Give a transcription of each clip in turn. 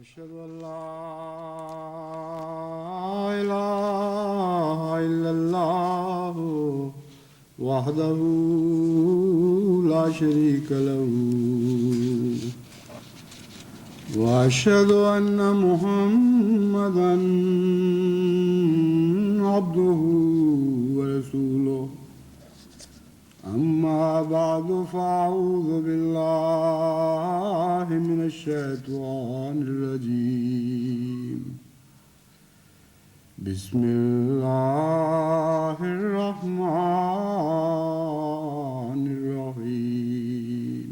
أشهد أن لا إله إلا الله وحده لا شريك له وأشهد أن محمدا عبده ورسوله أما بعد فأعوذ بالله من الشيطان الرجيم بسم الله الرحمن الرحيم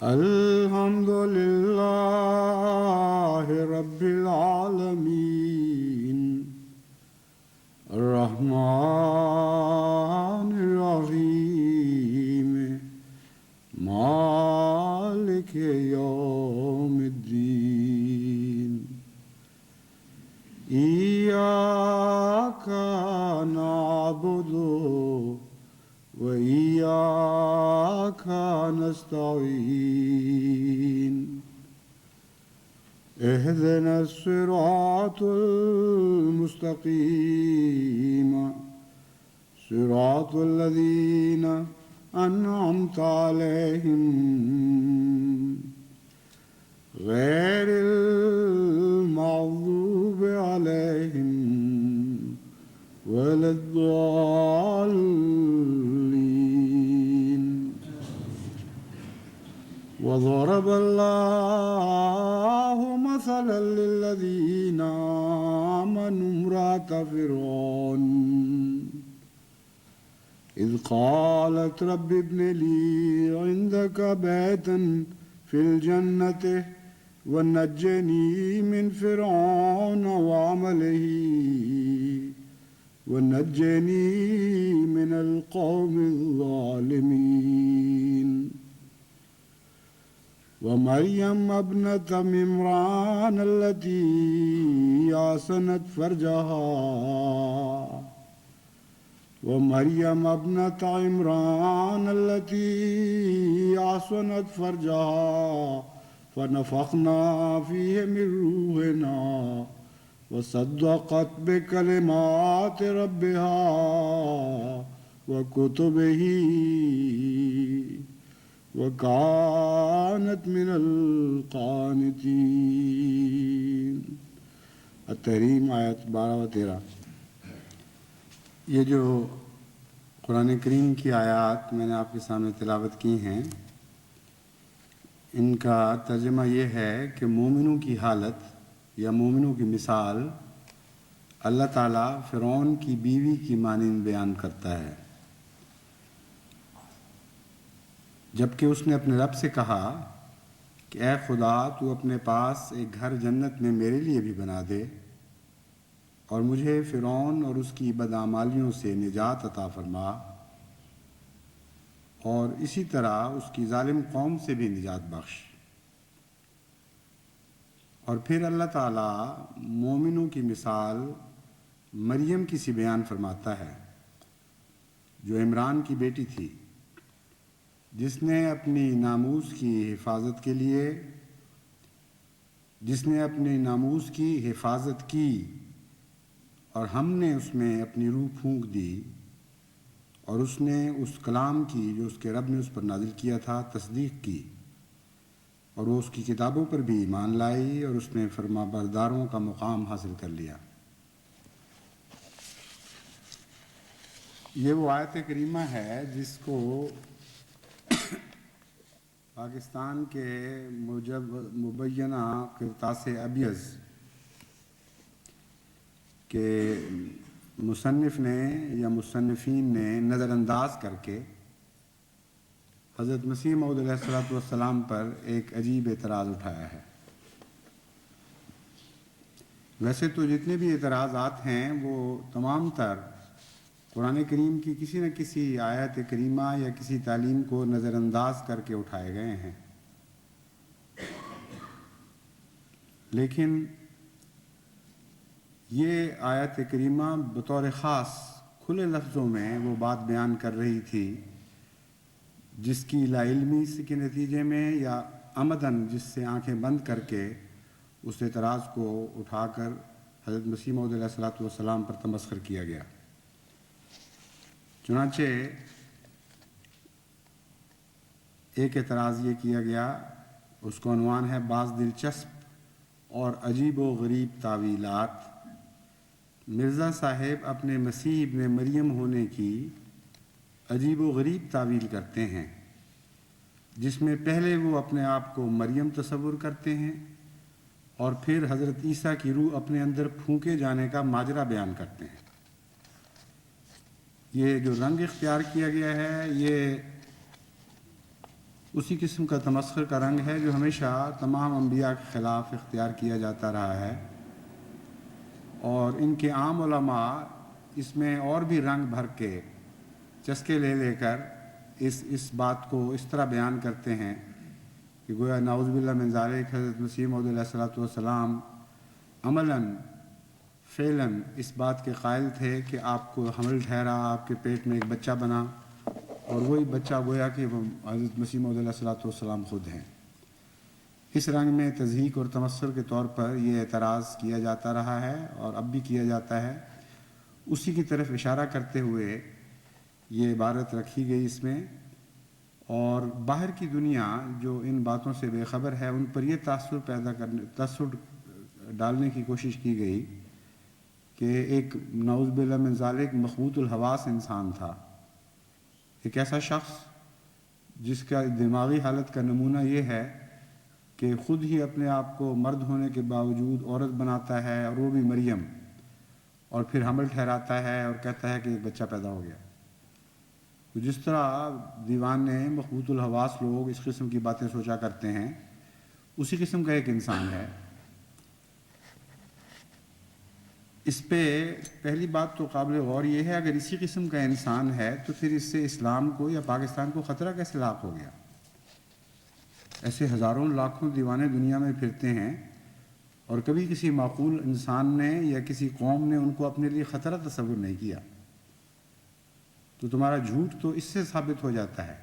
الحمد لله رب العالمين الرحمن الرحيم مالك يوم الدين إياك نعبد وإياك نستعين اهدنا الصراط المستقيم صراط الذين أنعمت عليهم غير المغضوب عليهم ولا الضالين وضرب الله مثلا للذين آمنوا امرأة فرعون إذ قالت رب ابن لي عندك بيتا في الجنة ونجني من فرعون وعمله ونجني من القوم الظالمين ومريم ابنة عمران التي أحصنت فرجها ومريم ابنة عمران التي أحصنت فرجها فنفخنا فيه من روحنا وصدقت بكلمات ربها وكتبه وكانت من القانتين. التحریم آیت 12 و 13. یہ جو قرآن کریم کی آیات میں نے آپ کے سامنے تلاوت کی ہیں، ان کا ترجمہ یہ ہے کہ مومنوں کی حالت یا مومنوں کی مثال اللہ تعالیٰ فرعون کی بیوی کی مانند بیان کرتا ہے، جبکہ اس نے اپنے رب سے کہا کہ اے خدا، تو اپنے پاس ایک گھر جنت میں میرے لیے بھی بنا دے اور مجھے فرعون اور اس کی بدعمالیوں سے نجات عطا فرما، اور اسی طرح اس کی ظالم قوم سے بھی نجات بخش۔ اور پھر اللہ تعالیٰ مومنوں کی مثال مریم کی سی بیان فرماتا ہے، جو عمران کی بیٹی تھی، جس نے اپنی ناموس کی حفاظت کی اور ہم نے اس میں اپنی روح پھونک دی، اور اس نے اس کلام کی جو اس کے رب نے اس پر نازل کیا تھا تصدیق کی، اور وہ اس کی کتابوں پر بھی ایمان لائی اور اس نے فرما برداروں کا مقام حاصل کر لیا۔ یہ وہ آیت کریمہ ہے جس کو پاکستان کے مبینہ قرطاس ابیض کے مصنف نے یا مصنفین نے نظر انداز کر کے حضرت مسیح موعود علیہ السلام پر ایک عجیب اعتراض اٹھایا ہے۔ ویسے تو جتنے بھی اعتراضات ہیں وہ تمام تر قرآن کریم کی کسی نہ کسی آیت کریمہ یا کسی تعلیم کو نظر انداز کر کے اٹھائے گئے ہیں، لیکن یہ آیت کریمہ بطور خاص کھلے لفظوں میں وہ بات بیان کر رہی تھی جس کی لا علمی کے نتیجے میں یا عمدن جس سے آنکھیں بند کر کے اس اعتراض کو اٹھا کر حضرت مسیح موعود علیہ الصلوۃ والسلام پر تمسخر کیا گیا۔ چنانچہ ایک اعتراض یہ کیا گیا، اس کا عنوان ہے بعض دلچسپ اور عجیب و غریب تعویلات۔ مرزا صاحب اپنے مسیح ابن مریم ہونے کی عجیب و غریب تعویل کرتے ہیں، جس میں پہلے وہ اپنے آپ کو مریم تصور کرتے ہیں اور پھر حضرت عیسیٰ کی روح اپنے اندر پھونکے جانے کا ماجرا بیان کرتے ہیں۔ یہ جو رنگ اختیار کیا گیا ہے یہ اسی قسم کا تمسخر کا رنگ ہے جو ہمیشہ تمام انبیاء کے خلاف اختیار کیا جاتا رہا ہے، اور ان کے عام علماء اس میں اور بھی رنگ بھر کے چسکے لے لے کر اس بات کو اس طرح بیان کرتے ہیں کہ گویا نعوذ باللہ من ذالک حضرت مسیح موعود علیہ الصلوۃ والسلام عملاً فعلاً اس بات کے قائل تھے کہ آپ کو حمل ٹھہرا، آپ کے پیٹ میں ایک بچہ بنا، اور وہی بچہ گویا کہ وہ حضرت مسیح موعود علیہ الصلوۃ والسلام خود ہیں۔ اس رنگ میں تضحیک اور تمسخر کے طور پر یہ اعتراض کیا جاتا رہا ہے اور اب بھی کیا جاتا ہے۔ اسی کی طرف اشارہ کرتے ہوئے یہ عبارت رکھی گئی اس میں، اور باہر کی دنیا جو ان باتوں سے بے خبر ہے ان پر یہ تاثر ڈالنے کی کوشش کی گئی کہ ایک نعوذ باللہ من ذالک مخبوط الحواس انسان تھا، ایک ایسا شخص جس کا دماغی حالت کا نمونہ یہ ہے کہ خود ہی اپنے آپ کو مرد ہونے کے باوجود عورت بناتا ہے، اور وہ بھی مریم، اور پھر حمل ٹھہراتا ہے اور کہتا ہے کہ ایک بچہ پیدا ہو گیا۔ تو جس طرح دیوانے مخبوط الحواس لوگ اس قسم کی باتیں سوچا کرتے ہیں، اسی قسم کا ایک انسان ہے۔ اس پہ پہلی بات تو قابل غور یہ ہے، اگر اسی قسم کا انسان ہے تو پھر اس سے اسلام کو یا پاکستان کو خطرہ کیسے لاحق ہو گیا؟ ایسے ہزاروں لاکھوں دیوانے دنیا میں پھرتے ہیں، اور کبھی کسی معقول انسان نے یا کسی قوم نے ان کو اپنے لیے خطرہ تصور نہیں کیا۔ تو تمہارا جھوٹ تو اس سے ثابت ہو جاتا ہے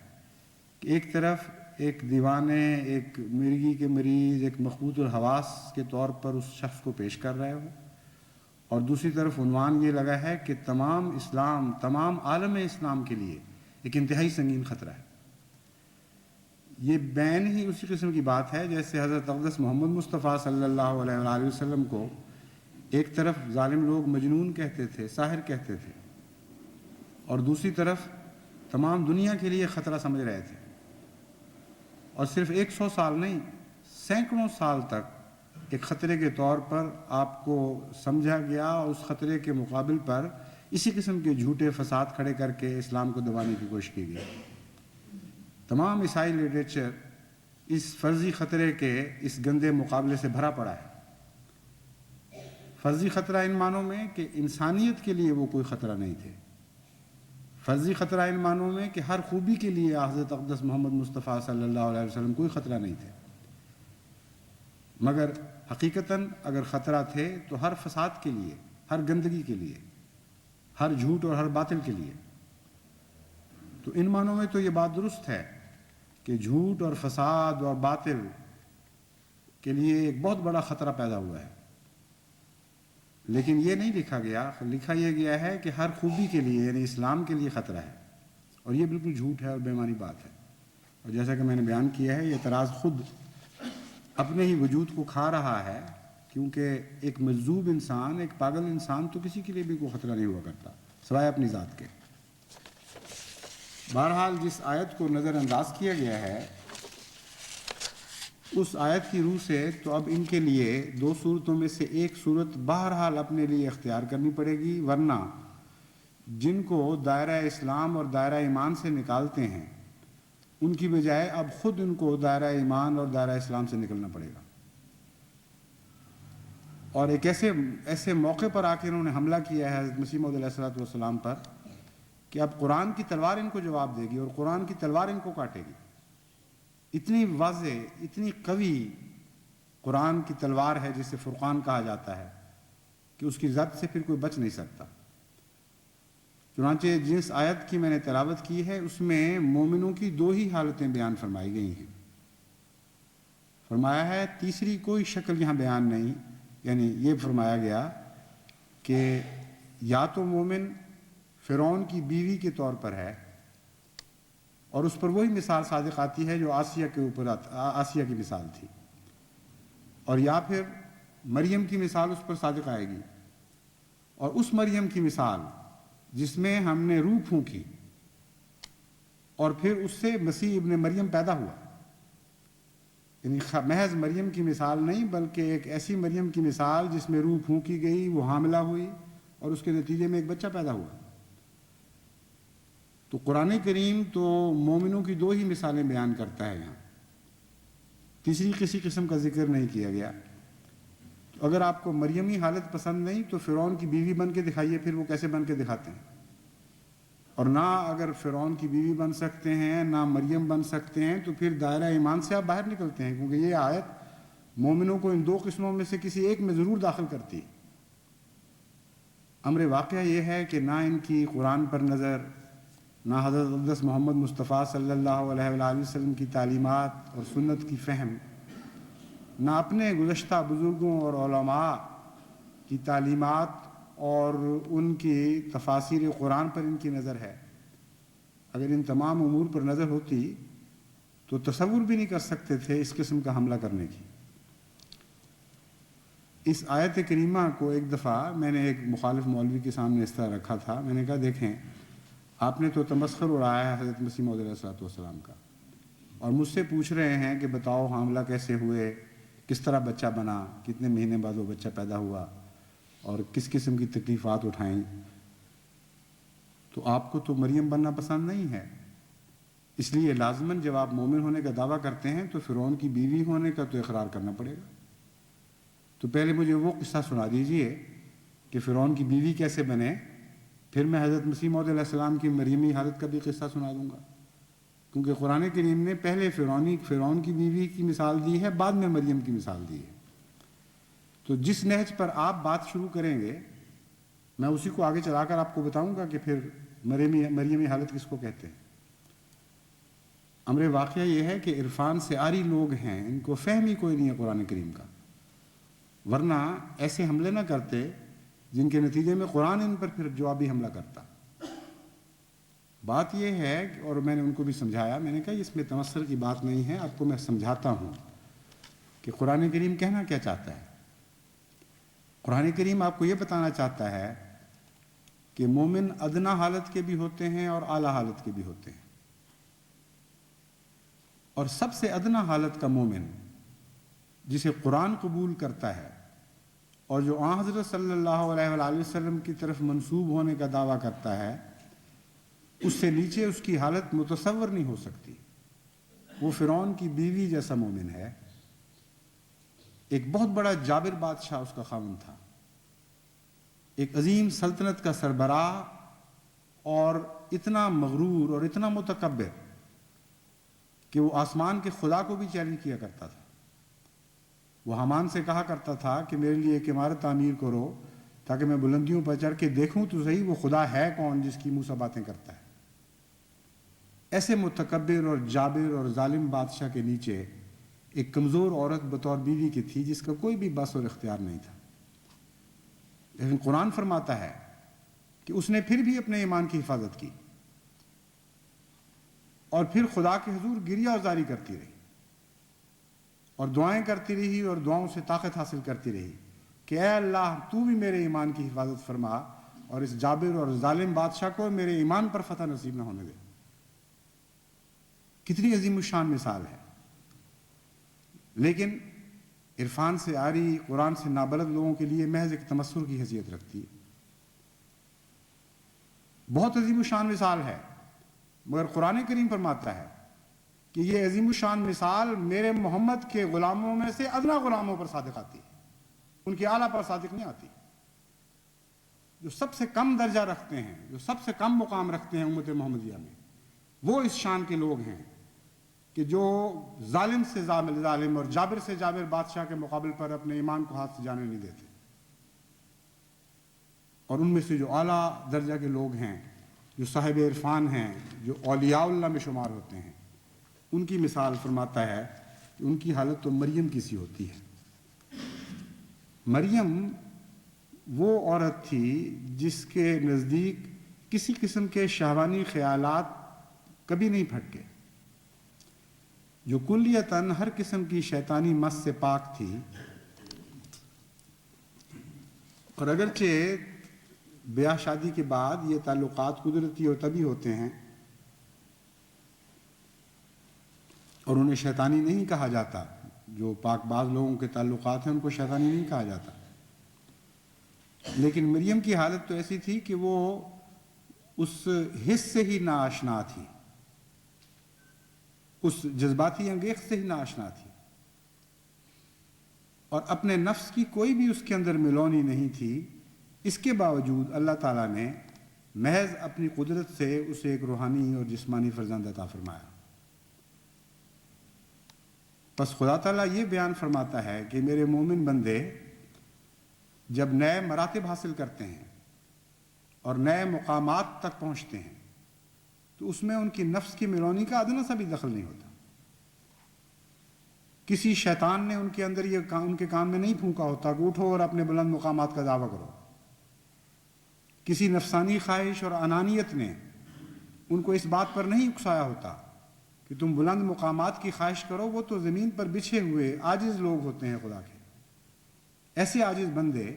کہ ایک طرف ایک دیوانے، ایک مرگی کے مریض، ایک مخبوط الحواس کے طور پر اس شخص کو پیش کر رہے ہو، اور دوسری طرف عنوان یہ لگا ہے کہ تمام عالم اسلام کے لیے ایک انتہائی سنگین خطرہ ہے۔ یہ بین ہی اسی قسم کی بات ہے جیسے حضرت اقدس محمد مصطفیٰ صلی اللہ علیہ وآلہ وسلم کو ایک طرف ظالم لوگ مجنون کہتے تھے، ساحر کہتے تھے، اور دوسری طرف تمام دنیا کے لیے خطرہ سمجھ رہے تھے، اور صرف 100 سال نہیں، سینکڑوں سال تک ایک خطرے کے طور پر آپ کو سمجھا گیا، اور اس خطرے کے مقابل پر اسی قسم کے جھوٹے فساد کھڑے کر کے اسلام کو دبانے کی کوشش کی گئی۔ تمام عیسائی لٹریچر اس فرضی خطرے کے اس گندے مقابلے سے بھرا پڑا ہے۔ فرضی خطرہ ان معنوں میں کہ انسانیت کے لیے وہ کوئی خطرہ نہیں تھے، فرضی خطرہ ان معنوں میں کہ ہر خوبی کے لیے حضرت اقدس محمد مصطفیٰ صلی اللہ علیہ وسلم کوئی خطرہ نہیں تھے، مگر حقیقتاً اگر خطرہ تھے تو ہر فساد کے لیے، ہر گندگی کے لیے، ہر جھوٹ اور ہر باطل کے لیے۔ تو ان معنوں میں تو یہ بات درست ہے کہ جھوٹ اور فساد اور باطل کے لیے ایک بہت بڑا خطرہ پیدا ہوا ہے، لیکن یہ نہیں لکھا گیا، لکھا یہ گیا ہے کہ ہر خوبی کے لیے یعنی اسلام کے لیے خطرہ ہے، اور یہ بالکل جھوٹ ہے اور بے معنی بات ہے۔ اور جیسا کہ میں نے بیان کیا ہے، یہ اعتراض خود اپنے ہی وجود کو کھا رہا ہے، کیونکہ ایک مجذوب انسان، ایک پاگل انسان تو کسی کے لیے بھی کوئی خطرہ نہیں ہوا کرتا سوائے اپنی ذات کے۔ بہرحال جس آیت کو نظر انداز کیا گیا ہے اس آیت کی روح سے تو اب ان کے لیے دو صورتوں میں سے ایک صورت بہرحال اپنے لیے اختیار کرنی پڑے گی، ورنہ جن کو دائرہ اسلام اور دائرہ ایمان سے نکالتے ہیں ان کی بجائے اب خود ان کو دائرہ ایمان اور دائرہ اسلام سے نکلنا پڑے گا، اور ایک ایسے موقع پر آ کے انہوں نے حملہ کیا ہے حضرت مسیح موعود علیہ الصلوۃ والسلام پر کہ اب قرآن کی تلوار ان کو جواب دے گی اور قرآن کی تلوار ان کو کاٹے گی۔ اتنی واضح، اتنی قوی قرآن کی تلوار ہے جسے فرقان کہا جاتا ہے کہ اس کی زد سے پھر کوئی بچ نہیں سکتا۔ چنانچہ جس آیت کی میں نے تلاوت کی ہے اس میں مومنوں کی دو ہی حالتیں بیان فرمائی گئی ہیں۔ فرمایا ہے تیسری کوئی شکل یہاں بیان نہیں، یعنی یہ فرمایا گیا کہ یا تو مومن فرعون کی بیوی کے طور پر ہے اور اس پر وہی مثال صادق آتی ہے جو آسیہ کے اوپر آسیہ کی مثال تھی، اور یا پھر مریم کی مثال اس پر صادق آئے گی، اور اس مریم کی مثال جس میں ہم نے روح پھونکی اور پھر اس سے مسیح ابن مریم پیدا ہوا، یعنی محض مریم کی مثال نہیں بلکہ ایک ایسی مریم کی مثال جس میں روح پھونکی گئی، وہ حاملہ ہوئی اور اس کے نتیجے میں ایک بچہ پیدا ہوا۔ تو قرآن کریم تو مومنوں کی دو ہی مثالیں بیان کرتا ہے، یہاں تیسری کسی قسم کا ذکر نہیں کیا گیا۔ تو اگر آپ کو مریمی حالت پسند نہیں تو فرعون کی بیوی بن کے دکھائیے، پھر وہ کیسے بن کے دکھاتے ہیں، اور نہ اگر فرعون کی بیوی بن سکتے ہیں نہ مریم بن سکتے ہیں تو پھر دائرہ ایمان سے آپ باہر نکلتے ہیں، کیونکہ یہ آیت مومنوں کو ان دو قسموں میں سے کسی ایک میں ضرور داخل کرتی ہے۔ امر واقعہ یہ ہے کہ نہ ان کی قرآن پر نظر، نہ حضرت اقدس محمد مصطفیٰ صلی اللہ علیہ وآلہ وسلم کی تعلیمات اور سنت کی فہم، نہ اپنے گزشتہ بزرگوں اور علماء کی تعلیمات اور ان کی تفاسیر قرآن پر ان کی نظر ہے۔ اگر ان تمام امور پر نظر ہوتی تو تصور بھی نہیں کر سکتے تھے اس قسم کا حملہ کرنے کی۔ اس آیت کریمہ کو ایک دفعہ میں نے ایک مخالف مولوی کے سامنے اس طرح رکھا تھا، میں نے کہا دیکھیں آپ نے تو تمسخر اڑایا ہے حضرت مسیح موعود علیہ الصلوۃ والسلام کا، اور مجھ سے پوچھ رہے ہیں کہ بتاؤ حاملہ کیسے ہوئے، کس طرح بچہ بنا، کتنے مہینے بعد وہ بچہ پیدا ہوا اور کس قسم کی تکلیفات اٹھائیں۔ تو آپ کو تو مریم بننا پسند نہیں ہے، اس لیے لازماً جب آپ مومن ہونے کا دعویٰ کرتے ہیں تو فرعون کی بیوی ہونے کا تو اقرار کرنا پڑے گا۔ تو پہلے مجھے وہ قصہ سنا دیجئے کہ فرعون کی بیوی کیسے بنے، پھر میں حضرت مسیح موعود علیہ السلام کی مریمی حالت کا بھی قصہ سنا دوں گا، کیونکہ قرآن کریم نے پہلے فرعون کی بیوی کی مثال دی ہے، بعد میں مریم کی مثال دی ہے۔ تو جس نہج پر آپ بات شروع کریں گے میں اسی کو آگے چلا کر آپ کو بتاؤں گا کہ پھر مریمی حالت کس کو کہتے ہیں۔ امر واقعہ یہ ہے کہ عرفان سے عاری لوگ ہیں، ان کو فہم ہی کوئی نہیں ہے قرآن کریم کا، ورنہ ایسے حملے نہ کرتے جن کے نتیجے میں قرآن ان پر پھر جوابی حملہ کرتا۔ بات یہ ہے، اور میں نے ان کو بھی سمجھایا، میں نے کہا اس میں تمسخر کی بات نہیں ہے، آپ کو میں سمجھاتا ہوں کہ قرآن کریم کہنا کیا چاہتا ہے۔ قرآن کریم آپ کو یہ بتانا چاہتا ہے کہ مومن ادنا حالت کے بھی ہوتے ہیں اور اعلیٰ حالت کے بھی ہوتے ہیں، اور سب سے ادنا حالت کا مومن جسے قرآن قبول کرتا ہے اور جو آن حضرت صلی اللہ علیہ وآلہ وسلم کی طرف منسوب ہونے کا دعویٰ کرتا ہے، اس سے نیچے اس کی حالت متصور نہیں ہو سکتی۔ وہ فرعون کی بیوی جیسا مومن ہے، ایک بہت بڑا جابر بادشاہ اس کا خاوند تھا، ایک عظیم سلطنت کا سربراہ، اور اتنا مغرور اور اتنا متکبر کہ وہ آسمان کے خدا کو بھی چیلنج کیا کرتا تھا۔ وہ حامان سے کہا کرتا تھا کہ میرے لیے ایک عمارت تعمیر کرو تاکہ میں بلندیوں پر چڑھ کے دیکھوں تو صحیح وہ خدا ہے کون جس کی منہ سے باتیں کرتا ہے۔ ایسے متکبر اور جابر اور ظالم بادشاہ کے نیچے ایک کمزور عورت بطور بیوی کی تھی جس کا کوئی بھی بس اور اختیار نہیں تھا، لیکن قرآن فرماتا ہے کہ اس نے پھر بھی اپنے ایمان کی حفاظت کی اور پھر خدا کے حضور گریہ ازاری کرتی رہی اور دعائیں کرتی رہی اور دعاؤں سے طاقت حاصل کرتی رہی کہ اے اللہ تو بھی میرے ایمان کی حفاظت فرما اور اس جابر اور ظالم بادشاہ کو میرے ایمان پر فتح نصیب نہ ہونے دے۔ کتنی عظیم الشان مثال ہے، لیکن عرفان سے عاری، قرآن سے نابلد لوگوں کے لیے محض ایک تمسخر کی حیثیت رکھتی ہے۔ بہت عظیم الشان مثال ہے، مگر قرآن کریم فرماتا ہے کہ یہ عظیم الشان مثال میرے محمد کے غلاموں میں سے ادنا غلاموں پر صادق آتی ہے، ان کی اعلیٰ پر صادق نہیں آتی۔ جو سب سے کم درجہ رکھتے ہیں، جو سب سے کم مقام رکھتے ہیں امت محمدیہ میں، وہ اس شان کے لوگ ہیں کہ جو ظالم سے ظالم اور جابر سے جابر بادشاہ کے مقابل پر اپنے ایمان کو ہاتھ سے جانے نہیں دیتے۔ اور ان میں سے جو اعلیٰ درجہ کے لوگ ہیں، جو صاحب عرفان ہیں، جو اولیاء اللہ میں شمار ہوتے ہیں، ان کی مثال فرماتا ہے کہ ان کی حالت تو مریم کی سی ہوتی ہے۔ مریم وہ عورت تھی جس کے نزدیک کسی قسم کے شہوانی خیالات کبھی نہیں پھٹکے، جو کلیتاً ہر قسم کی شیطانی مس سے پاک تھی، اور اگرچہ بیاہ شادی کے بعد یہ تعلقات قدرتی اور طبی ہوتے ہیں اور انہیں شیطانی نہیں کہا جاتا، جو پاک باز لوگوں کے تعلقات ہیں ان کو شیطانی نہیں کہا جاتا، لیکن مریم کی حالت تو ایسی تھی کہ وہ اس حس سے ہی ناآشنا تھی، اس جذباتی انگیخت سے ہی ناآشنا تھی، اور اپنے نفس کی کوئی بھی اس کے اندر ملونی نہیں تھی۔ اس کے باوجود اللہ تعالیٰ نے محض اپنی قدرت سے اسے ایک روحانی اور جسمانی فرزند عطا فرمایا۔ بس خدا تعالیٰ یہ بیان فرماتا ہے کہ میرے مومن بندے جب نئے مراتب حاصل کرتے ہیں اور نئے مقامات تک پہنچتے ہیں تو اس میں ان کی نفس کی ملونی کا ادنا سا بھی دخل نہیں ہوتا۔ کسی شیطان نے ان کے اندر یہ ان کے کان میں نہیں پھونکا ہوتا کہ اٹھو اور اپنے بلند مقامات کا دعویٰ کرو۔ کسی نفسانی خواہش اور انانیت نے ان کو اس بات پر نہیں اکسایا ہوتا کہ تم بلند مقامات کی خواہش کرو، وہ تو زمین پر بچھے ہوئے عاجز لوگ ہوتے ہیں خدا کے۔ ایسے عاجز بندے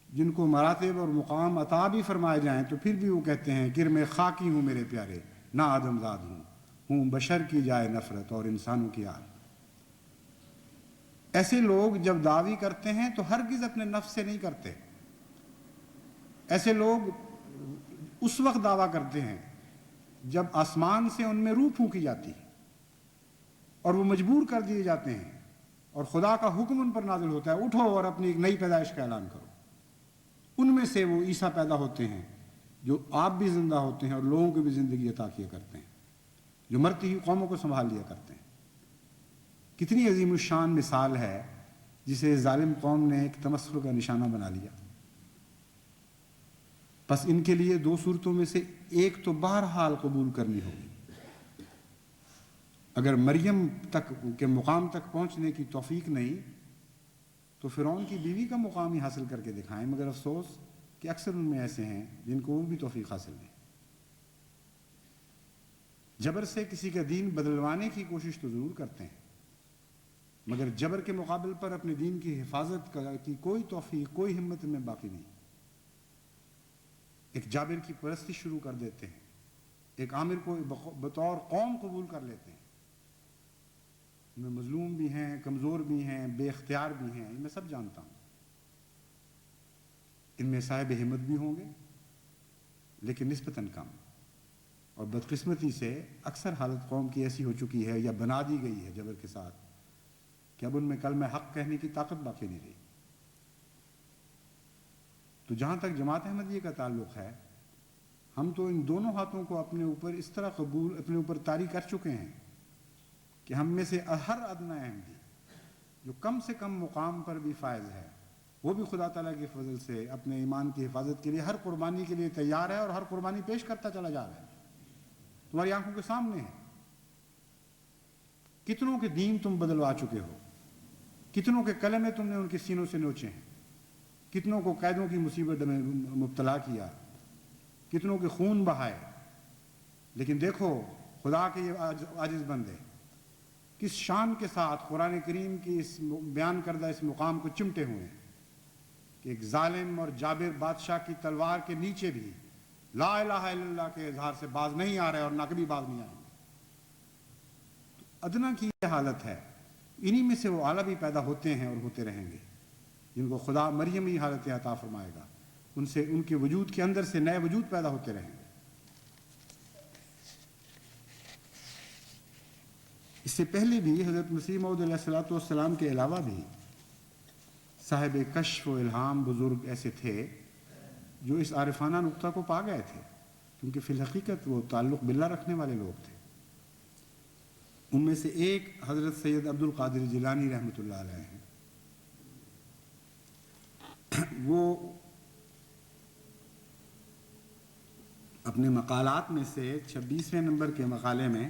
جن کو مراتب اور مقام عطا بھی فرمائے جائیں تو پھر بھی وہ کہتے ہیں کہ میں خاکی ہوں میرے پیارے، نہ آدم زاد ہوں بشر کی جائے نفرت اور انسانوں کی آل۔ ایسے لوگ جب دعوی کرتے ہیں تو ہرگز اپنے نفس سے نہیں کرتے۔ ایسے لوگ اس وقت دعویٰ کرتے ہیں جب آسمان سے ان میں روح پھونکی جاتی ہے اور وہ مجبور کر دیے جاتے ہیں اور خدا کا حکم ان پر نازل ہوتا ہے، اٹھو اور اپنی ایک نئی پیدائش کا اعلان کرو۔ ان میں سے وہ عیسیٰ پیدا ہوتے ہیں جو آپ بھی زندہ ہوتے ہیں اور لوگوں کو بھی زندگی عطا کیا کرتے ہیں، جو مرتی ہوئی قوموں کو سنبھال لیا کرتے ہیں۔ کتنی عظیم الشان مثال ہے جسے ظالم قوم نے ایک تمسخر کا نشانہ بنا لیا۔ بس ان کے لیے دو صورتوں میں سے ایک تو بہرحال قبول کرنی ہوگی۔ اگر مریم تک کے مقام تک پہنچنے کی توفیق نہیں تو فرعون کی بیوی کا مقام ہی حاصل کر کے دکھائیں، مگر افسوس کہ اکثر ان میں ایسے ہیں جن کو وہ بھی توفیق حاصل نہیں۔ جبر سے کسی کا دین بدلوانے کی کوشش تو ضرور کرتے ہیں، مگر جبر کے مقابل پر اپنے دین کی حفاظت کی کوئی توفیق، کوئی ہمت میں باقی نہیں۔ ایک جابر کی پرستی شروع کر دیتے ہیں، ایک عامر کو بطور قوم قبول کر لیتے ہیں۔ ان میں مظلوم بھی ہیں، کمزور بھی ہیں، بے اختیار بھی ہیں، میں سب جانتا ہوں۔ ان میں صاحب ہمت بھی ہوں گے لیکن نسبتاً کم، اور بدقسمتی سے اکثر حالت قوم کی ایسی ہو چکی ہے یا بنا دی گئی ہے جبر کے ساتھ کہ اب ان میں کلمہ حق کہنے کی طاقت باقی نہیں رہی۔ تو جہاں تک جماعت احمدیہ کا تعلق ہے، ہم تو ان دونوں ہاتھوں کو اپنے اوپر اس طرح اپنے اوپر طاری کر چکے ہیں کہ ہم میں سے ہر ادنی احمدی جو کم سے کم مقام پر بھی فائز ہے، وہ بھی خدا تعالیٰ کے فضل سے اپنے ایمان کی حفاظت کے لیے ہر قربانی کے لیے تیار ہے اور ہر قربانی پیش کرتا چلا جا رہا ہے۔ تمہاری آنکھوں کے سامنے ہے۔ کتنوں کے دین تم بدلوا چکے ہو، کتنوں کے کلمے تم نے ان کے سینوں سے نوچے ہیں، کتنوں کو قیدوں کی مصیبت میں مبتلا کیا، کتنوں کے خون بہائے، لیکن دیکھو خدا کے یہ عاجز بندے کس شان کے ساتھ قرآن کریم کی اس بیان کردہ اس مقام کو چمٹے ہوئے ہیں کہ ایک ظالم اور جابر بادشاہ کی تلوار کے نیچے بھی لا الہ الا اللہ کے اظہار سے باز نہیں آ رہے اور نہ کبھی باز نہیں آئیں گے۔ تو ادنا کی یہ حالت ہے، انہی میں سے وہ اعلیٰ بھی پیدا ہوتے ہیں اور ہوتے رہیں گے جن کو خدا مریمی حالت عطا فرمائے گا، ان سے ان کے وجود کے اندر سے نئے وجود پیدا ہوتے رہیں گے۔ اس سے پہلے بھی حضرت مسیح موعود علیہ السلام کے علاوہ بھی صاحب کشف و الہام بزرگ ایسے تھے جو اس عارفانہ نقطہ کو پا گئے تھے، کیونکہ فی الحقیقت وہ تعلق باللہ رکھنے والے لوگ تھے۔ ان میں سے ایک حضرت سید عبد القادر جیلانی رحمۃ اللہ علیہ ہیں۔ وہ اپنے مقالات میں سے 26ویں نمبر کے مقالے میں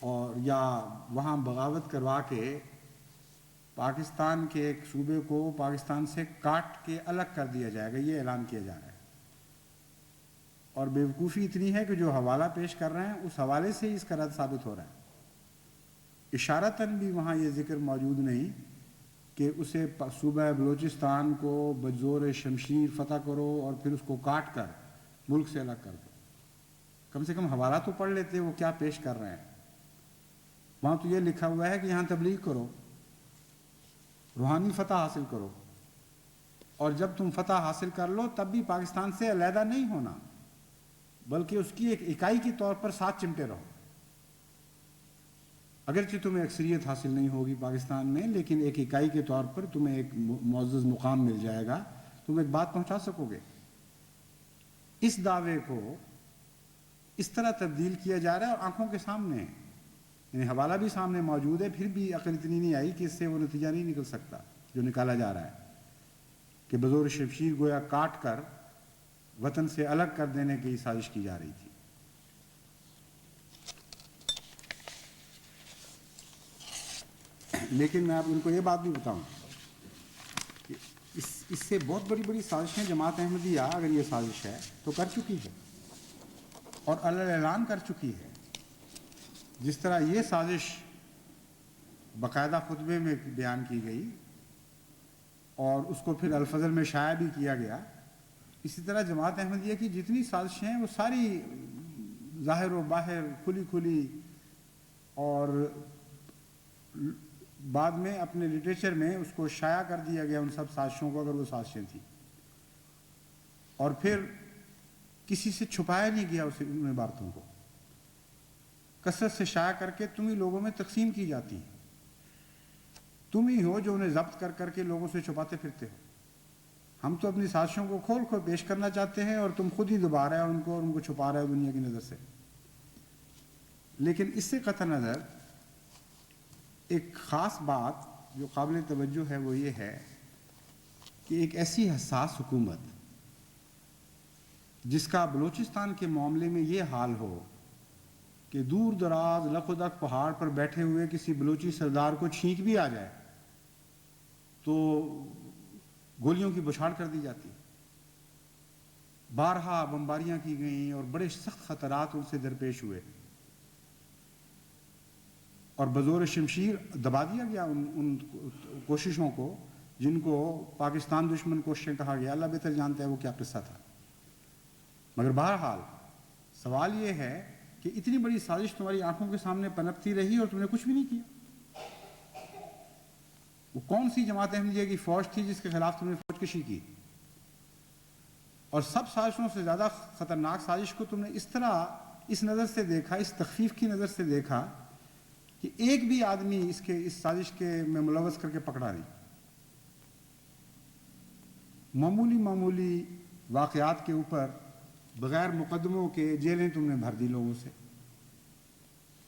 اور یا وہاں بغاوت کروا کے پاکستان کے ایک صوبے کو پاکستان سے کاٹ کے الگ کر دیا جائے گا، یہ اعلان کیا جا رہا ہے۔ اور بیوقوفی اتنی ہے کہ جو حوالہ پیش کر رہے ہیں اس حوالے سے ہی اس کا رد ثابت ہو رہا ہے۔ اشارتاً بھی وہاں یہ ذکر موجود نہیں کہ اسے صوبہ بلوچستان کو بزور شمشیر فتح کرو اور پھر اس کو کاٹ کر ملک سے الگ کر دو۔ کم سے کم حوالہ تو پڑھ لیتے وہ کیا پیش کر رہے ہیں۔ وہاں تو یہ لکھا ہوا ہے کہ یہاں تبلیغ کرو، روحانی فتح حاصل کرو، اور جب تم فتح حاصل کر لو تب بھی پاکستان سے علیحدہ نہیں ہونا، بلکہ اس کی ایک اکائی کے طور پر ساتھ چمٹے رہو۔ اگرچہ تمہیں اکثریت حاصل نہیں ہوگی پاکستان میں، لیکن ایک اکائی کے طور پر تمہیں ایک معزز مقام مل جائے گا، تم ایک بات پہنچا سکو گے۔ اس دعوے کو اس طرح تبدیل کیا جا رہا ہے اور آنکھوں کے سامنے ہے، یعنی حوالہ بھی سامنے موجود ہے، پھر بھی عقل اتنی نہیں آئی کہ اس سے وہ نتیجہ نہیں نکل سکتا جو نکالا جا رہا ہے کہ بزور شمشیر گویا کاٹ کر وطن سے الگ کر دینے کی سازش کی جا رہی تھی۔ لیکن میں آپ ان کو یہ بات بھی بتاؤں کہ اس سے بہت بڑی بڑی سازشیں جماعت احمدیہ اگر یہ سازش ہے تو کر چکی ہے اور اعلان کر چکی ہے۔ جس طرح یہ سازش باقاعدہ خطبے میں بیان کی گئی اور اس کو پھر الفضل میں شائع بھی کیا گیا، اسی طرح جماعت احمدیہ کی جتنی سازشیں ہیں وہ ساری ظاہر و باہر کھلی کھلی، اور بعد میں اپنے لٹریچر میں اس کو شائع کر دیا گیا ان سب سازشوں کو، اگر وہ سازشیں تھیں، اور پھر کسی سے چھپایا نہیں گیا ان عبارتوں کو، کثرت سے شائع کر کے تم ہی لوگوں میں تقسیم کی جاتی ہیں۔ تم ہی ہو جو انہیں ضبط کر کر کے لوگوں سے چھپاتے پھرتے ہو۔ ہم تو اپنی سازشوں کو کھول کھول پیش کرنا چاہتے ہیں اور تم خود ہی دبا رہے ہو ان کو اور ان کو چھپا رہے ہو دنیا کی نظر سے۔ لیکن اس سے قطع نظر ایک خاص بات جو قابل توجہ ہے وہ یہ ہے کہ ایک ایسی حساس حکومت جس کا بلوچستان کے معاملے میں یہ حال ہو کہ دور دراز لقدق پہاڑ پر بیٹھے ہوئے کسی بلوچی سردار کو چھینک بھی آ جائے تو گولیوں کی بوچھاڑ کر دی جاتی، بارہا بمباریاں کی گئیں اور بڑے سخت خطرات ان سے درپیش ہوئے، اور بزور شمشیر دبا دیا گیا ان کوششوں کو جن کو پاکستان دشمن کوششیں کہا گیا۔ اللہ بہتر جانتا ہے وہ کیا قصہ تھا۔ مگر بہرحال سوال یہ ہے کہ اتنی بڑی سازش تمہاری آنکھوں کے سامنے پنپتی رہی اور تم نے کچھ بھی نہیں کیا۔ وہ کون سی جماعت احمدیہ کی فوج تھی جس کے خلاف تم نے فوج کشی کی؟ اور سب سازشوں سے زیادہ خطرناک سازش کو تم نے اس طرح اس نظر سے دیکھا، اس تخفیف کی نظر سے دیکھا کہ ایک بھی آدمی اس سازش کے میں ملوث کر کے پکڑا نہیں۔ معمولی واقعات کے اوپر بغیر مقدموں کے جیلیں تم نے بھر دی لوگوں سے،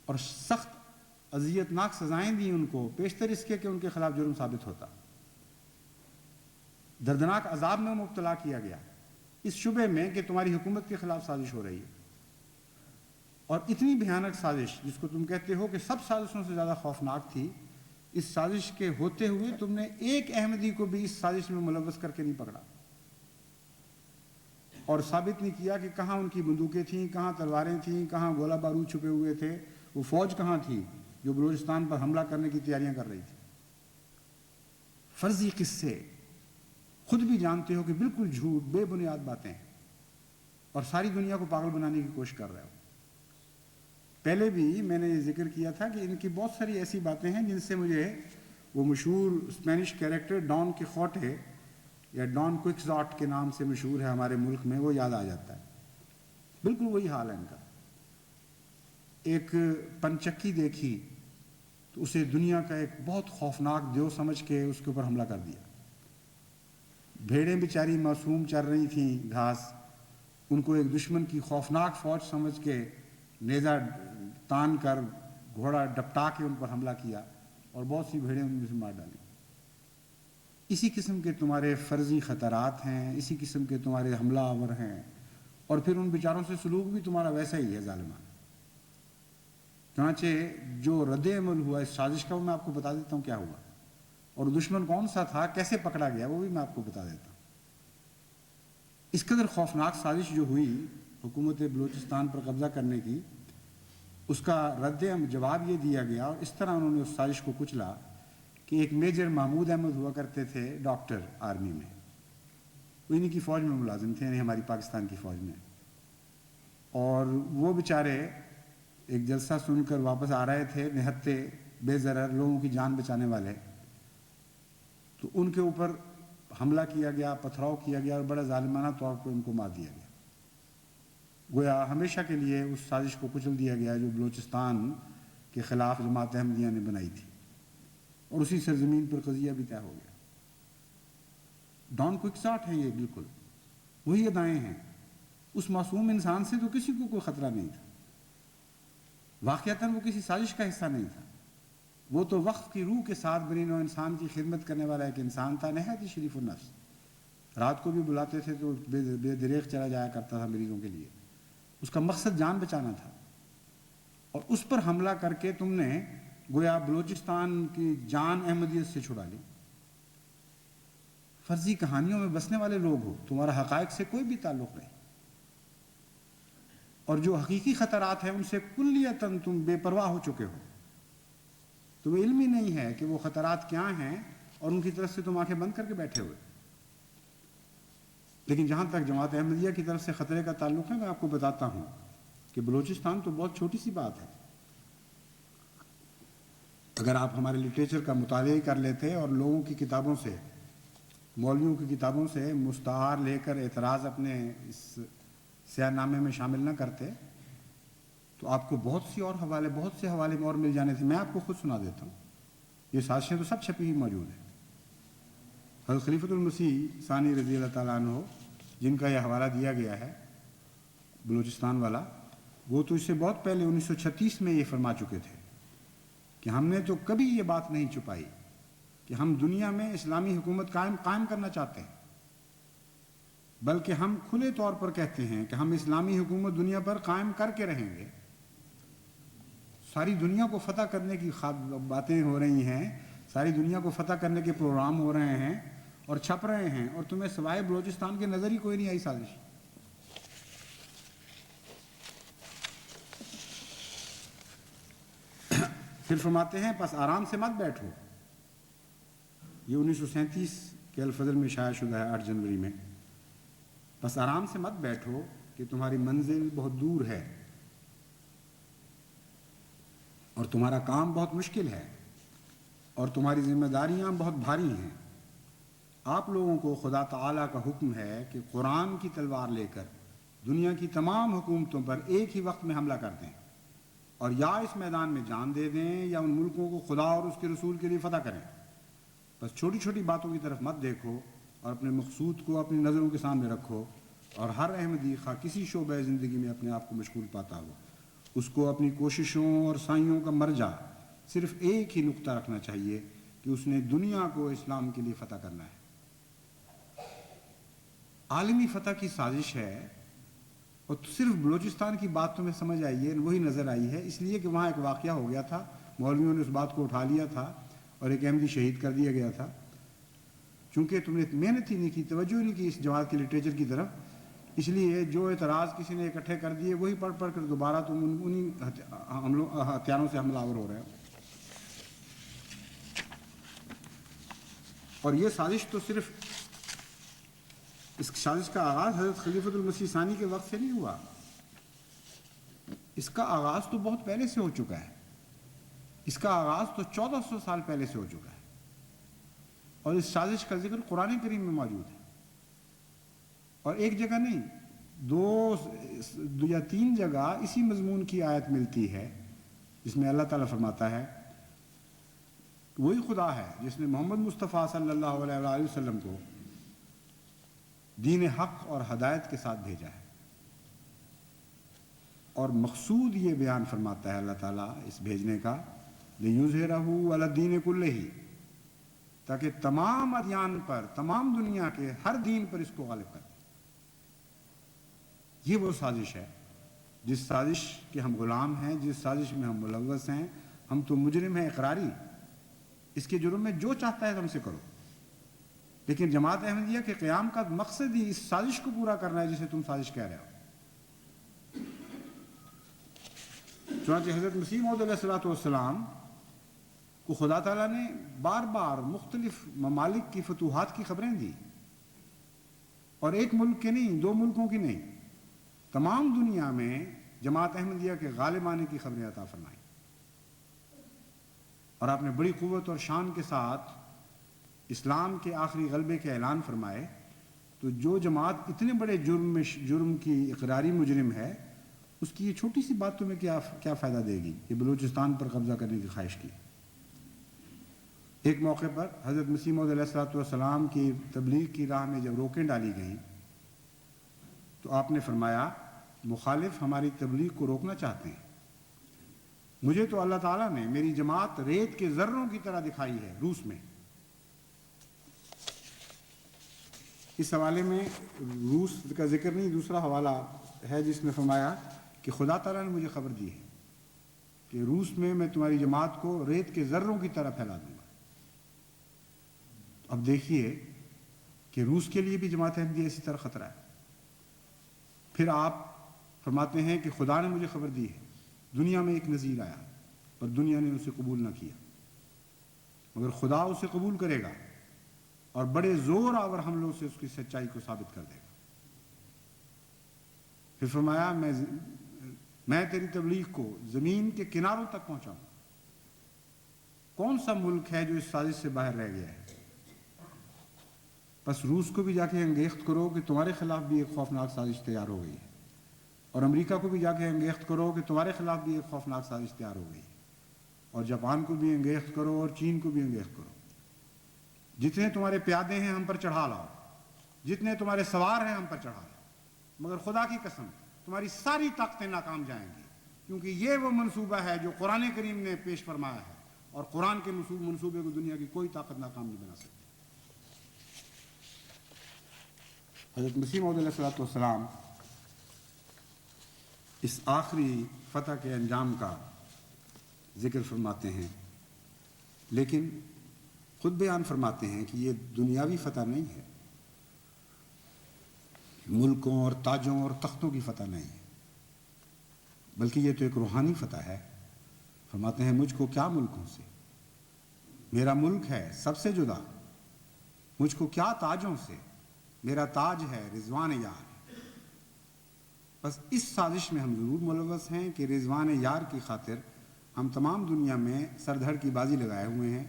اور سخت اذیت ناک سزائیں دی ان کو، پیشتر اس کے کہ ان کے خلاف جرم ثابت ہوتا، دردناک عذاب میں مبتلا کیا گیا اس شبے میں کہ تمہاری حکومت کے خلاف سازش ہو رہی ہے۔ اور اتنی بھیانک سازش جس کو تم کہتے ہو کہ سب سازشوں سے زیادہ خوفناک تھی، اس سازش کے ہوتے ہوئے تم نے ایک احمدی کو بھی اس سازش میں ملوث کر کے نہیں پکڑا اور ثابت نہیں کیا کہ کہاں ان کی بندوقیں تھیں، کہاں تلواریں تھیں، کہاں گولہ بارود چھپے ہوئے تھے، وہ فوج کہاں تھی جو بلوچستان پر حملہ کرنے کی تیاریاں کر رہی تھی۔ فرضی قصے، خود بھی جانتے ہو کہ بالکل جھوٹ، بے بنیاد باتیں ہیں، اور ساری دنیا کو پاگل بنانے کی کوشش کر رہے ہو۔ پہلے بھی میں نے یہ ذکر کیا تھا کہ ان کی بہت ساری ایسی باتیں ہیں جن سے مجھے وہ مشہور اسپینش کیریکٹر ڈان کیخوٹے یا ڈان کوئکزاٹ کے نام سے مشہور ہے ہمارے ملک میں، وہ یاد آ جاتا ہے۔ بالکل وہی حال ہے ان کا۔ ایک پنچکی دیکھی تو اسے دنیا کا ایک بہت خوفناک دیو سمجھ کے اس کے اوپر حملہ کر دیا۔ بھیڑیں بیچاری معصوم چر رہی تھیں گھاس، ان کو ایک دشمن کی خوفناک فوج سمجھ کے نیزہ تان کر گھوڑا ڈپٹا کے ان پر حملہ کیا اور بہت سی بھیڑیں ان میں سے مار ڈالیں۔ اسی قسم کے تمہارے فرضی خطرات ہیں، اسی قسم کے تمہارے حملہ آور ہیں، اور پھر ان بیچاروں سے سلوک بھی تمہارا ویسا ہی ہے ظالمانہ، چنانچہ جو رد عمل ہوا اس سازش کا وہ میں آپ کو بتا دیتا ہوں کیا ہوا، اور دشمن کون سا تھا، کیسے پکڑا گیا، وہ بھی میں آپ کو بتا دیتا ہوں۔ اس قدر خوفناک سازش جو ہوئی حکومت بلوچستان پر قبضہ کرنے کی، اس کا رد جواب یہ دیا گیا، اور اس طرح انہوں نے اس سازش کو کچلا کہ ایک میجر محمود احمد ہوا کرتے تھے ڈاکٹر آرمی میں، وہ انہیں کی فوج میں ملازم تھے، یعنی ہماری پاکستان کی فوج میں، اور وہ بیچارے ایک جلسہ سن کر واپس آ رہے تھے، نہتے بے ضرر لوگوں کی جان بچانے والے، تو ان کے اوپر حملہ کیا گیا، پتھراؤ کیا گیا، اور بڑا ظالمانہ طور پر ان کو مار دیا گیا۔ گویا ہمیشہ کے لیے اس سازش کو کچل دیا گیا جو بلوچستان کے خلاف جماعت احمدیہ نے بنائی تھی، اور اسی سرزمین پر قضیہ بھی طے ہو گیا۔ ڈان کوئکساٹ ہیں یہ، بالکل وہی ادائیں ہیں۔ اس معصوم انسان سے تو کسی کو کوئی خطرہ نہیں تھا، واقعتاً وہ کسی سازش کا حصہ نہیں تھا، وہ تو وقف کی روح کے ساتھ بنی نوع انسان کی خدمت کرنے والا ایک انسان تھا، نہایت ہی شریف النفس۔ رات کو بھی بلاتے تھے تو بے دریغ چلا جایا کرتا تھا مریضوں کے لیے، اس کا مقصد جان بچانا تھا، اور اس پر حملہ کر کے تم نے گویا بلوچستان کی جان احمدیت سے چھڑا لی۔ فرضی کہانیوں میں بسنے والے لوگ ہو، تمہارا حقائق سے کوئی بھی تعلق نہیں، اور جو حقیقی خطرات ہیں ان سے کلیتاً تم بے پرواہ ہو چکے ہو۔ تمہیں علم ہی نہیں ہے کہ وہ خطرات کیا ہیں، اور ان کی طرف سے تم آنکھیں بند کر کے بیٹھے ہوئے۔ لیکن جہاں تک جماعت احمدیہ کی طرف سے خطرے کا تعلق ہے، میں آپ کو بتاتا ہوں کہ بلوچستان تو بہت چھوٹی سی بات ہے۔ اگر آپ ہمارے لٹریچر کا مطالعہ کر لیتے اور لوگوں کی کتابوں سے، مولویوں کی کتابوں سے مستعار لے کر اعتراض اپنے اس سیاہ نامے میں شامل نہ کرتے، تو آپ کو بہت سے حوالے اور مل جانے تھے۔ میں آپ کو خود سنا دیتا ہوں، یہ سازشیں تو سب چھپی ہوئی موجود ہیں۔ حضرت خلیفۃ المسیح ثانی رضی اللہ تعالیٰ عنہ، جن کا یہ حوالہ دیا گیا ہے بلوچستان والا، وہ تو اس سے بہت پہلے 1936 میں یہ فرما چکے تھے کہ ہم نے تو کبھی یہ بات نہیں چھپائی کہ ہم دنیا میں اسلامی حکومت قائم کرنا چاہتے ہیں، بلکہ ہم کھلے طور پر کہتے ہیں کہ ہم اسلامی حکومت دنیا پر قائم کر کے رہیں گے۔ ساری دنیا کو فتح کرنے کی باتیں ہو رہی ہیں، ساری دنیا کو فتح کرنے کے پروگرام ہو رہے ہیں اور چھپ رہے ہیں، اور تمہیں سوائے بلوچستان کے نظر ہی کوئی نہیں آئی سازش۔ پھر فرماتے ہیں پس آرام سے مت بیٹھو، یہ 1937 کے الفضل میں شائع شدہ ہے 8 جنوری میں۔ بس آرام سے مت بیٹھو کہ تمہاری منزل بہت دور ہے اور تمہارا کام بہت مشکل ہے اور تمہاری ذمہ داریاں بہت بھاری ہیں۔ آپ لوگوں کو خدا تعالیٰ کا حکم ہے کہ قرآن کی تلوار لے کر دنیا کی تمام حکومتوں پر ایک ہی وقت میں حملہ کر دیں، اور یا اس میدان میں جان دے دیں یا ان ملکوں کو خدا اور اس کے رسول کے لیے فتح کریں۔ بس چھوٹی چھوٹی باتوں کی طرف مت دیکھو اور اپنے مقصود کو اپنی نظروں کے سامنے رکھو، اور ہر احمدی خواہ کسی شعبہ زندگی میں اپنے آپ کو مشغول پاتا ہو، اس کو اپنی کوششوں اور سعیوں کا مرجع صرف ایک ہی نقطہ رکھنا چاہیے کہ اس نے دنیا کو اسلام کے لیے فتح کرنا ہے۔ عالمی فتح کی سازش ہے، اور صرف بلوچستان کی بات تمہیں سمجھ آئی ہے، وہی نظر آئی ہے، اس لیے کہ وہاں ایک واقعہ ہو گیا تھا، مولویوں نے اس بات کو اٹھا لیا تھا اور ایک احمدی شہید کر دیا گیا تھا۔ چونکہ تم نے محنت ہی نہیں کی، توجہ نہیں کی اس جماعت کے لٹریچر کی طرف، اس لیے جو اعتراض کسی نے اکٹھے کر دیے وہی پڑھ کر دوبارہ تم انہی ہتھیاروں سے حملہ آور ہو رہے ہو۔ اور یہ سازش تو صرف، اس سازش کا آغاز حضرت خلیفۃ المسیح ثانی کے وقت سے نہیں ہوا، اس کا آغاز تو بہت پہلے سے ہو چکا ہے، اس کا آغاز تو 1400 سال پہلے سے ہو چکا ہے، اور اس سازش کا ذکر قرآن کریم میں موجود ہے، اور ایک جگہ نہیں، 2 یا 3 جگہ اسی مضمون کی آیت ملتی ہے جس میں اللہ تعالیٰ فرماتا ہے وہی خدا ہے جس نے محمد مصطفیٰ صلی اللہ علیہ وآلہ وسلم کو دین حق اور ہدایت کے ساتھ بھیجا ہے، اور مقصود یہ بیان فرماتا ہے اللہ تعالیٰ اس بھیجنے کا، لِيُظْهِرَهُ عَلَى الدِّينِ كُلِّهِ، تاکہ تمام ادیان پر، تمام دنیا کے ہر دین پر اس کو غالب کر دے۔ یہ وہ سازش ہے جس سازش کے ہم غلام ہیں، جس سازش میں ہم ملوث ہیں، ہم تو مجرم ہیں اقراری، اس کے جرم میں جو چاہتا ہے تم سے کرو. لیکن جماعت احمدیہ کے قیام کا مقصد ہی اس سازش کو پورا کرنا ہے جسے تم سازش کہہ رہے ہو. چنانچہ حضرت مسیح موعود علیہ السلام کو خدا تعالیٰ نے بار بار مختلف ممالک کی فتوحات کی خبریں دی، اور ایک ملک کے نہیں، دو ملکوں کی نہیں، تمام دنیا میں جماعت احمدیہ کے غالب آنے کی خبریں عطا فرمائیں. اور آپ نے بڑی قوت اور شان کے ساتھ اسلام کے آخری غلبے کے اعلان فرمائے. تو جو جماعت اتنے بڑے جرم کی اقراری مجرم ہے، اس کی یہ چھوٹی سی بات تمہیں کیا فائدہ دے گی کہ بلوچستان پر قبضہ کرنے کی خواہش کی. ایک موقع پر حضرت مسیح موعود علیہ السلام کی تبلیغ کی راہ میں جب روکیں ڈالی گئیں تو آپ نے فرمایا مخالف ہماری تبلیغ کو روکنا چاہتے ہیں، مجھے تو اللہ تعالیٰ نے میری جماعت ریت کے ذروں کی طرح دکھائی ہے روس میں. اس حوالے میں روس کا ذکر نہیں، دوسرا حوالہ ہے جس میں فرمایا کہ خدا تعالیٰ نے مجھے خبر دی ہے کہ روس میں تمہاری جماعت کو ریت کے ذروں کی طرح پھیلا دوں گا. اب دیکھیے کہ روس کے لیے بھی جماعت احمدیہ اسی طرح خطرہ ہے. پھر آپ فرماتے ہیں کہ خدا نے مجھے خبر دی ہے دنیا میں ایک نذیر آیا پر دنیا نے اسے قبول نہ کیا، مگر خدا اسے قبول کرے گا اور بڑے زور آور حملوں سے اس کی سچائی کو ثابت کر دے گا. پھر فرمایا میں تیری تبلیغ کو زمین کے کناروں تک پہنچاؤں. کون سا ملک ہے جو اس سازش سے باہر رہ گیا ہے؟ بس روس کو بھی جا کے انگیخت کرو کہ تمہارے خلاف بھی ایک خوفناک سازش تیار ہو گئی ہے، اور امریکہ کو بھی جا کے انگیخت کرو کہ تمہارے خلاف بھی ایک خوفناک سازش تیار ہو گئی ہے، اور جاپان کو بھی انگیخت کرو اور چین کو بھی انگیخت کرو. جتنے تمہارے پیادے ہیں ہم پر چڑھا لاؤ، جتنے تمہارے سوار ہیں ہم پر چڑھا لاؤ، مگر خدا کی قسم تمہاری ساری طاقتیں ناکام جائیں گی، کیونکہ یہ وہ منصوبہ ہے جو قرآن کریم نے پیش فرمایا ہے، اور قرآن کے منصوبے کو دنیا کی کوئی طاقت ناکام نہیں بنا سکتی. حضرت مسیح موعود علیہ السلام اس آخری فتح کے انجام کا ذکر فرماتے ہیں، لیکن خود بیان فرماتے ہیں کہ یہ دنیاوی فتح نہیں ہے، ملکوں اور تاجوں اور تختوں کی فتح نہیں ہے، بلکہ یہ تو ایک روحانی فتح ہے. فرماتے ہیں مجھ کو کیا ملکوں سے، میرا ملک ہے سب سے جدا، مجھ کو کیا تاجوں سے، میرا تاج ہے رضوان یار. بس اس سازش میں ہم ضرور ملوث ہیں کہ رضوان یار کی خاطر ہم تمام دنیا میں سر دھڑ کی بازی لگائے ہوئے ہیں،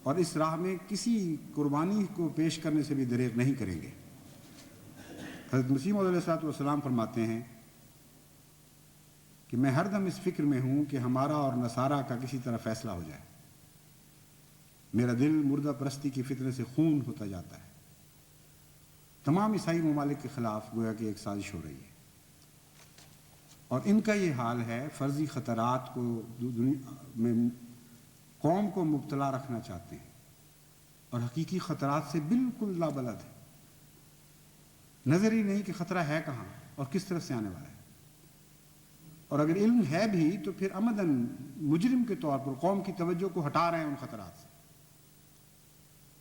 اور اس راہ میں کسی قربانی کو پیش کرنے سے بھی دریغ نہیں کریں گے. حضرت مسیح موعود علیہ السلام فرماتے ہیں کہ میں ہر دم اس فکر میں ہوں کہ ہمارا اور نصارہ کا کسی طرح فیصلہ ہو جائے. میرا دل مردہ پرستی کی فتنے سے خون ہوتا جاتا ہے. تمام عیسائی ممالک کے خلاف گویا کہ ایک سازش ہو رہی ہے، اور ان کا یہ حال ہے فرضی خطرات کو میں قوم کو مبتلا رکھنا چاہتے ہیں، اور حقیقی خطرات سے بالکل لابلد ہے. نظر ہی نہیں کہ خطرہ ہے کہاں اور کس طرف سے آنے والا ہے، اور اگر علم ہے بھی تو پھر عمدن مجرم کے طور پر قوم کی توجہ کو ہٹا رہے ہیں ان خطرات سے.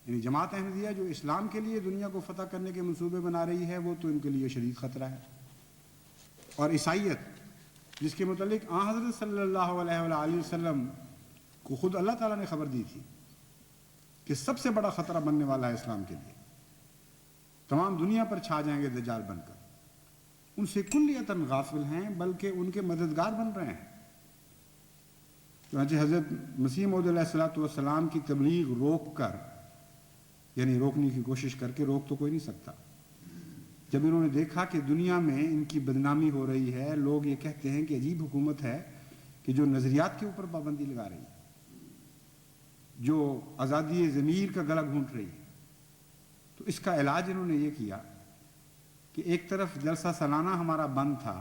یعنی جماعت احمدیہ جو اسلام کے لیے دنیا کو فتح کرنے کے منصوبے بنا رہی ہے وہ تو ان کے لیے شدید خطرہ ہے. اور عیسائیت جس کے متعلق حضرت صلی اللہ علیہ وآلہ وسلم کو خود اللہ تعالیٰ نے خبر دی تھی کہ سب سے بڑا خطرہ بننے والا ہے اسلام کے لیے، تمام دنیا پر چھا جائیں گے دجال بن کر، ان سے کلیتاً غافل ہیں بلکہ ان کے مددگار بن رہے ہیں. چنانچہ حضرت مسیح موعود علیہ السلام کی تبلیغ روک کر، یعنی روکنے کی کوشش کر کے، روک تو کوئی نہیں سکتا، جب انہوں نے دیکھا کہ دنیا میں ان کی بدنامی ہو رہی ہے، لوگ یہ کہتے ہیں کہ عجیب حکومت ہے کہ جو نظریات کے اوپر پابندی لگا رہی ہے، جو آزادی ضمیر کا گلا گھونٹ رہی ہے، تو اس کا علاج انہوں نے یہ کیا کہ ایک طرف جلسہ سالانہ ہمارا بند تھا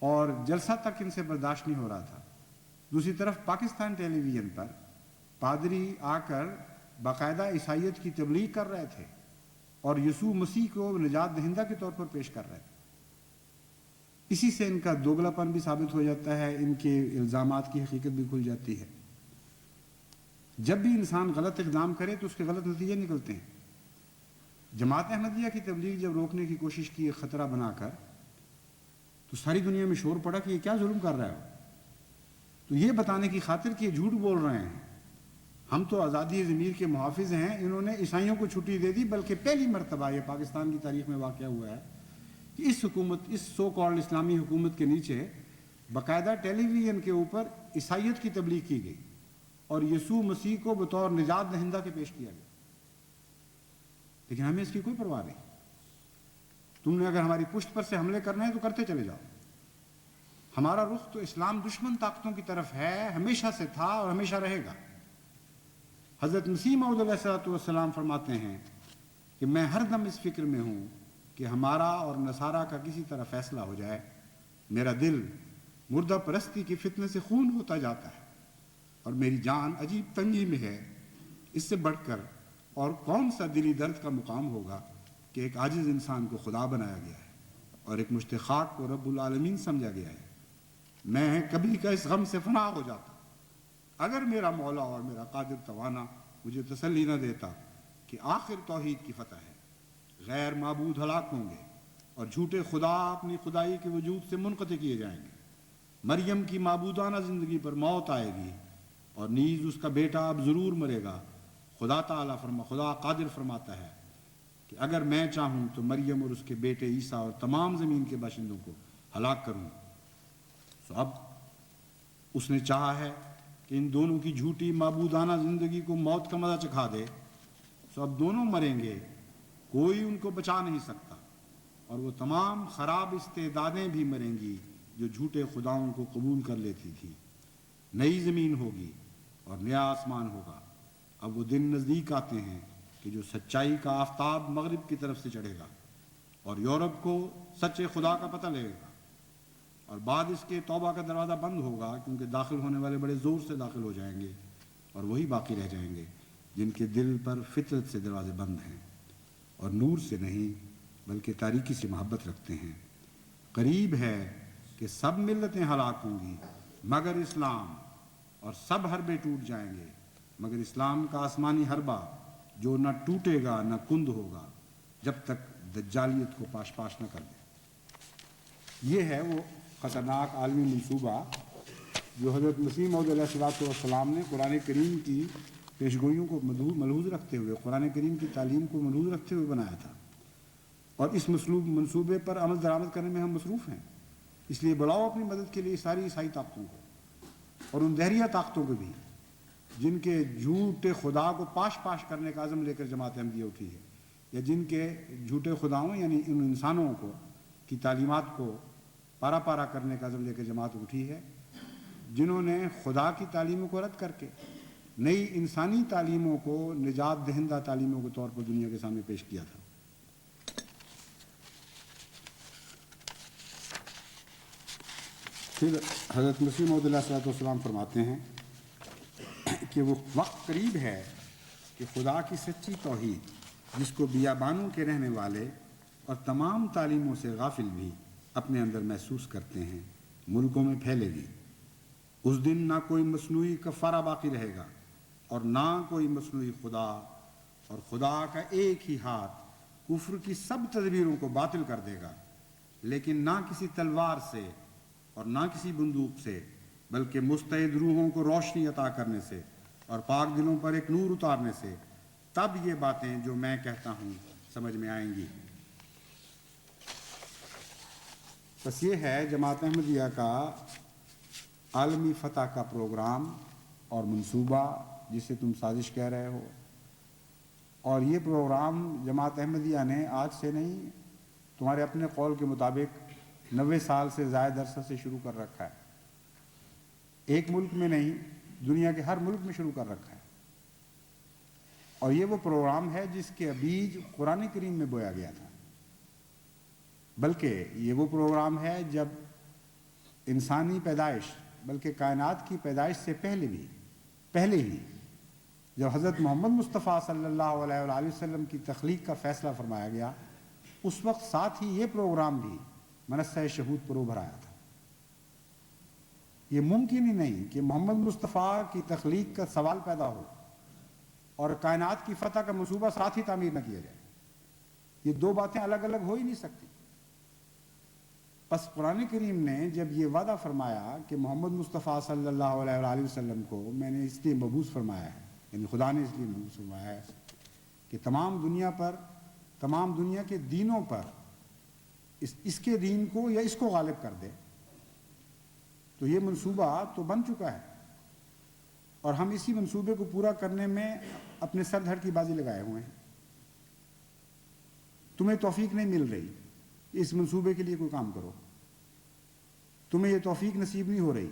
اور جلسہ تک ان سے برداشت نہیں ہو رہا تھا، دوسری طرف پاکستان ٹیلی ویژن پر پادری آ کر باقاعدہ عیسائیت کی تبلیغ کر رہے تھے اور یسوع مسیح کو نجات دہندہ کے طور پر پیش کر رہے تھے. اسی سے ان کا دوگلا پن بھی ثابت ہو جاتا ہے، ان کے الزامات کی حقیقت بھی کھل جاتی ہے۔ جب بھی انسان غلط اقدام کرے تو اس کے غلط نتیجے نکلتے ہیں۔ جماعت احمدیہ کی تبلیغ جب روکنے کی کوشش کی ایک خطرہ بنا کر، تو ساری دنیا میں شور پڑا کہ یہ کیا ظلم کر رہا ہے۔ تو یہ بتانے کی خاطر کہ یہ جھوٹ بول رہے ہیں، ہم تو آزادی ضمیر کے محافظ ہیں، انہوں نے عیسائیوں کو چھٹی دے دی، بلکہ پہلی مرتبہ یہ پاکستان کی تاریخ میں واقعہ ہوا ہے کہ اس حکومت، اس سو کالڈ اسلامی حکومت کے نیچے باقاعدہ ٹیلی ویژن کے اوپر عیسائیت کی تبلیغ کی گئی اور یسوع مسیح کو بطور نجات دہندہ کے پیش کیا گیا، لیکن ہمیں اس کی کوئی پرواہ نہیں۔ تم نے اگر ہماری پشت پر سے حملے کرنے ہیں تو کرتے چلے جاؤ، ہمارا رخ تو اسلام دشمن طاقتوں کی طرف ہے، ہمیشہ سے تھا اور ہمیشہ رہے گا۔ حضرت مسیح موعود علیہ السلام فرماتے ہیں کہ میں ہر دم اس فکر میں ہوں کہ ہمارا اور نصارہ کا کسی طرح فیصلہ ہو جائے، میرا دل مردہ پرستی کی فتنے سے خون ہوتا جاتا ہے اور میری جان عجیب تنگی میں ہے۔ اس سے بڑھ کر اور کون سا دلی درد کا مقام ہوگا کہ ایک عاجز انسان کو خدا بنایا گیا ہے اور ایک مشت خاک کو رب العالمین سمجھا گیا ہے۔ میں کبھی کا اس غم سے فنا ہو جاتا اگر میرا مولا اور میرا قادر توانا مجھے تسلی نہ دیتا کہ آخر توحید کی فتح ہے، غیر معبود ہلاک ہوں گے اور جھوٹے خدا اپنی خدائی کے وجود سے منقطع کیے جائیں گے۔ مریم کی معبودانہ زندگی پر موت آئے گی اور نیز اس کا بیٹا اب ضرور مرے گا۔ خدا قادر فرماتا ہے کہ اگر میں چاہوں تو مریم اور اس کے بیٹے عیسیٰ اور تمام زمین کے باشندوں کو ہلاک کروں۔ تو اب اس نے چاہا ہے کہ ان دونوں کی جھوٹی معبودانہ زندگی کو موت کا مزہ چکھا دے، تو اب دونوں مریں گے، کوئی ان کو بچا نہیں سکتا، اور وہ تمام خراب استعدادیں بھی مریں گی جو جھوٹے خداؤں کو قبول کر لیتی تھی۔ نئی زمین ہوگی اور نیا آسمان ہوگا۔ اب وہ دن نزدیک آتے ہیں کہ جو سچائی کا آفتاب مغرب کی طرف سے چڑھے گا اور یورپ کو سچے خدا کا پتہ لگے گا، اور بعد اس کے توبہ کا دروازہ بند ہوگا، کیونکہ داخل ہونے والے بڑے زور سے داخل ہو جائیں گے اور وہی باقی رہ جائیں گے جن کے دل پر فطرت سے دروازے بند ہیں اور نور سے نہیں بلکہ تاریکی سے محبت رکھتے ہیں۔ قریب ہے کہ سب ملتیں ہلاک ہوں گی مگر اسلام، اور سب حربے ٹوٹ جائیں گے مگر اسلام کا آسمانی حربہ جو نہ ٹوٹے گا نہ کند ہوگا جب تک دجالیت کو پاش پاش نہ کر دے۔ یہ ہے وہ خطرناک عالمی منصوبہ جو حضرت مسیح موعود علیہ السلام نے قرآن کریم کی پیشگوئیوں کو ملحوظ رکھتے ہوئے، قرآن کریم کی تعلیم کو ملحوظ رکھتے ہوئے بنایا تھا، اور اس منصوبے پر عمل درآمد کرنے میں ہم مصروف ہیں۔ اس لیے بلاؤ اپنی مدد کے لیے ساری عیسائی طاقتوں کو اور ان دہریہ طاقتوں کو بھی جن کے جھوٹے خدا کو پاش پاش کرنے کا عزم لے کر جماعت احمدیہ اٹھی ہے، یا جن کے جھوٹے خداؤں یعنی ان انسانوں کو کی تعلیمات کو پارا پارا کرنے کا عزم لے کر جماعت اٹھی ہے، جنہوں نے خدا کی تعلیموں کو رد کر کے نئی انسانی تعلیموں کو نجات دہندہ تعلیموں کے طور پر دنیا کے سامنے پیش کیا تھا۔ پھر حضرت مسیح موعود علیہ السلام فرماتے ہیں کہ وہ وقت قریب ہے کہ خدا کی سچی توحید جس کو بیابانوں کے رہنے والے اور تمام تعلیموں سے غافل بھی اپنے اندر محسوس کرتے ہیں، ملکوں میں پھیلے گی۔ اس دن نہ کوئی مصنوعی کفارہ باقی رہے گا اور نہ کوئی مصنوعی خدا، اور خدا کا ایک ہی ہاتھ کفر کی سب تدبیروں کو باطل کر دے گا، لیکن نہ کسی تلوار سے اور نہ کسی بندوق سے، بلکہ مستعد روحوں کو روشنی عطا کرنے سے اور پاک دلوں پر ایک نور اتارنے سے۔ تب یہ باتیں جو میں کہتا ہوں سمجھ میں آئیں گی۔ بس یہ ہے جماعت احمدیہ کا عالمی فتح کا پروگرام اور منصوبہ جسے تم سازش کہہ رہے ہو، اور یہ پروگرام جماعت احمدیہ نے آج سے نہیں، تمہارے اپنے قول کے مطابق 90 سال سے زائد عرصہ سے شروع کر رکھا ہے۔ ایک ملک میں نہیں، دنیا کے ہر ملک میں شروع کر رکھا ہے، اور یہ وہ پروگرام ہے جس کے بیج قرآن کریم میں بویا گیا تھا، بلکہ یہ وہ پروگرام ہے جب انسانی پیدائش، بلکہ کائنات کی پیدائش سے پہلے ہی جب حضرت محمد مصطفیٰ صلی اللہ علیہ وآلہ وسلم کی تخلیق کا فیصلہ فرمایا گیا، اس وقت ساتھ ہی یہ پروگرام بھی منصہ شہود پر ابھر آیا تھا۔ یہ ممکن ہی نہیں کہ محمد مصطفیٰ کی تخلیق کا سوال پیدا ہو اور کائنات کی فتح کا منصوبہ ساتھ ہی تعمیر نہ کیا جائے۔ یہ دو باتیں الگ الگ ہو ہی نہیں سکتی۔ پس قرآن کریم نے جب یہ وعدہ فرمایا کہ محمد مصطفیٰ صلی اللہ علیہ وآلہ وسلم کو میں نے اس لیے مبعوث فرمایا ہے، یعنی خدا نے اس لیے مبعوث فرمایا ہے کہ تمام دنیا پر، تمام دنیا کے دینوں پر اس کے دین کو یا اس کو غالب کر دے، تو یہ منصوبہ تو بن چکا ہے اور ہم اسی منصوبے کو پورا کرنے میں اپنے سر دھڑ کی بازی لگائے ہوئے ہیں۔ تمہیں توفیق نہیں مل رہی اس منصوبے کے لیے کوئی کام کرو، تمہیں یہ توفیق نصیب نہیں ہو رہی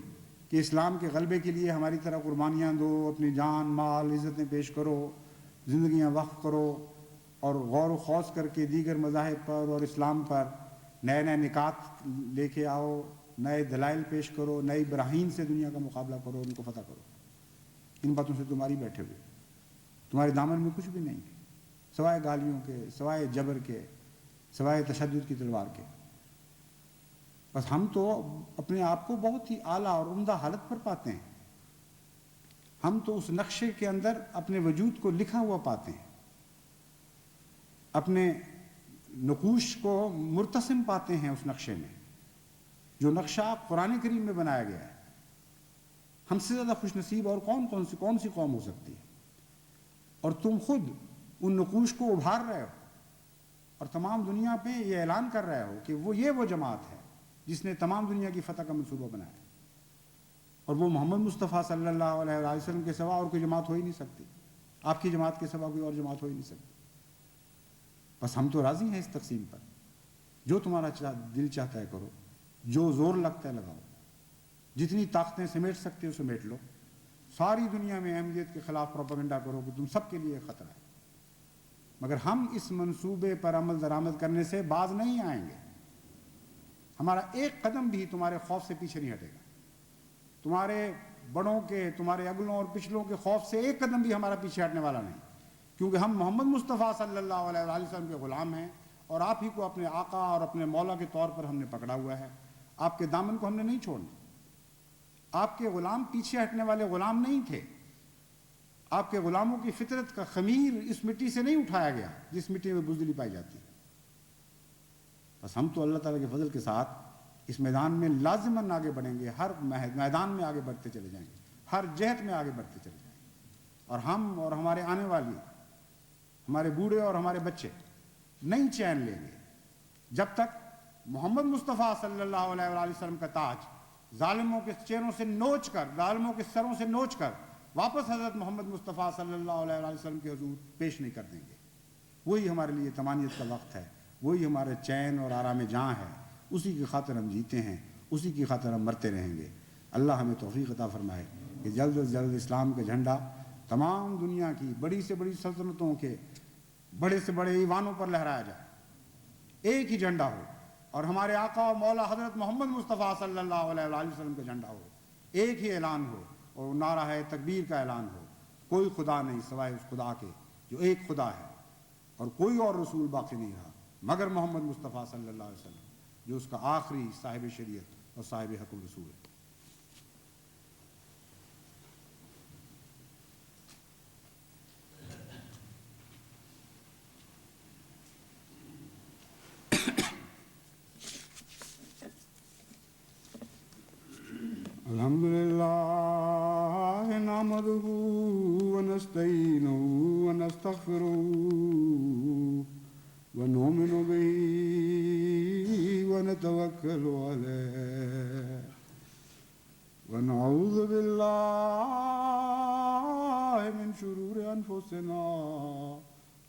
کہ اسلام کے غلبے کے لیے ہماری طرح قربانیاں دو، اپنی جان مال عزتیں پیش کرو، زندگیاں وقف کرو اور غور و خوض کر کے دیگر مذاہب پر اور اسلام پر نئے نئے نکات لے کے آؤ، نئے دلائل پیش کرو، نئی براہین سے دنیا کا مقابلہ کرو، ان کو فتح کرو۔ ان باتوں سے تمہاری بیٹھے ہوئے، تمہارے دامن میں کچھ بھی نہیں سوائے گالیوں کے، سوائے جبر کے، سوائے تشدد کی تلوار کے۔ بس ہم تو اپنے آپ کو بہت ہی اعلیٰ اور عمدہ حالت پر پاتے ہیں، ہم تو اس نقشے کے اندر اپنے وجود کو لکھا ہوا پاتے ہیں، اپنے نقوش کو مرتسم پاتے ہیں اس نقشے میں، جو نقشہ قرآن کریم میں بنایا گیا ہے۔ ہم سے زیادہ خوش نصیب اور کون سی قوم ہو سکتی ہے؟ اور تم خود ان نقوش کو ابھار رہے ہو اور تمام دنیا پہ یہ اعلان کر رہے ہو کہ وہ جماعت ہے جس نے تمام دنیا کی فتح کا منصوبہ بنایا، اور وہ محمد مصطفیٰ صلی اللہ علیہ وسلم کے سوا اور کوئی جماعت ہو ہی نہیں سکتی، آپ کی جماعت کے سوا کوئی اور جماعت ہو ہی نہیں سکتی۔ بس ہم تو راضی ہیں اس تقسیم پر، جو تمہارا دل چاہتا ہے کرو، جو زور لگتا ہے لگاؤ، جتنی طاقتیں سمیٹ سکتے ہو سمیٹ لو، ساری دنیا میں احمدیت کے خلاف پروپیگنڈا کرو کہ تم سب کے لیے خطرہ ہے، مگر ہم اس منصوبے پر عمل درآمد کرنے سے باز نہیں آئیں گے۔ ہمارا ایک قدم بھی تمہارے خوف سے پیچھے نہیں ہٹے گا، تمہارے بڑوں کے، تمہارے اگلوں اور پچھلوں کے خوف سے ایک قدم بھی ہمارا پیچھے ہٹنے والا نہیں، کیونکہ ہم محمد مصطفیٰ صلی اللہ علیہ وآلہ وسلم کے غلام ہیں اور آپ ہی کو اپنے آقا اور اپنے مولا کے طور پر ہم نے پکڑا ہوا ہے۔ آپ کے دامن کو ہم نے نہیں چھوڑنا۔ آپ کے غلام پیچھے ہٹنے والے غلام نہیں تھے، آپ کے غلاموں کی فطرت کا خمیر اس مٹی سے نہیں اٹھایا گیا جس مٹی میں بزدلی پائی جاتی ہے۔ بس ہم تو اللہ تعالیٰ کے فضل کے ساتھ اس میدان میں لازماً آگے بڑھیں گے، ہر میدان میں آگے بڑھتے چلے جائیں گے، ہر جہت میں آگے بڑھتے چلے جائیں گے، اور ہم اور ہمارے آنے والی، ہمارے بوڑھے اور ہمارے بچے نہیں چین لیں گے جب تک محمد مصطفیٰ صلی اللہ علیہ وآلہ وسلم کا تاج ظالموں کے چہروں سے نوچ کر، ظالموں کے سروں سے نوچ کر واپس حضرت محمد مصطفیٰ صلی اللہ علیہ وآلہ وسلم کے حضور پیش نہیں کر دیں گے۔ وہی ہمارے لیے طمانیت کا وقت ہے، وہی ہمارے چین اور آرام جاں ہے، اسی کی خاطر ہم جیتے ہیں، اسی کی خاطر ہم مرتے رہیں گے۔ اللہ ہمیں توفیق عطا فرمائے کہ جلد از جلد اسلام کا جھنڈا تمام دنیا کی بڑی سے بڑی سلطنتوں کے بڑے سے بڑے ایوانوں پر لہرایا جائے، ایک ہی جھنڈا ہو، اور ہمارے آقا و مولا حضرت محمد مصطفیٰ صلی اللہ علیہ وآلہ وسلم کا جھنڈا ہو، ایک ہی اعلان ہو، اور نعرہ ہے تکبیر کا اعلان ہو، کوئی خدا نہیں سوائے اس خدا کے جو ایک خدا ہے، اور کوئی اور رسول باقی نہیں رہا مگر محمد مصطفیٰ صلی اللہ علیہ وسلم، جو اس کا آخری صاحب شریعت اور صاحب حق رسول ہے۔ الحمد لله نحمده ونستعينه ونستغفره ونؤمن به ونتوكل عليه ونعوذ بالله من شرور أنفسنا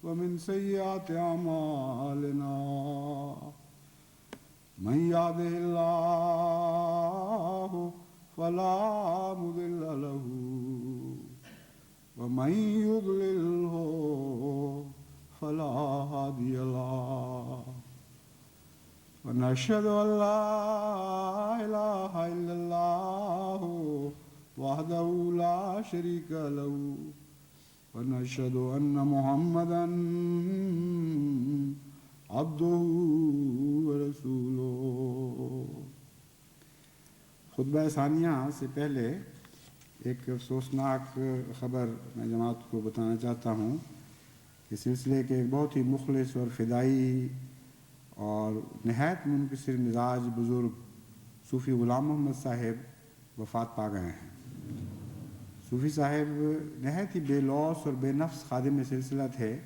ومن سيئات أعمالنا من يهده الله فلا مضل له ومن يضلله فلا هادي له ونشهد أن لا إله إلا الله وحده لا شريك له ونشهد أن محمدا عبده ورسوله خطبہ ثانیہ سے پہلے ایک افسوسناک خبر میں جماعت کو بتانا چاہتا ہوں کہ سلسلے کے ایک بہت ہی مخلص اور فدائی اور نہایت منکسر مزاج بزرگ صوفی غلام محمد صاحب وفات پا گئے ہیں۔ صوفی صاحب نہایت ہی بے لوث اور بے نفس خادم سلسلہ تھے۔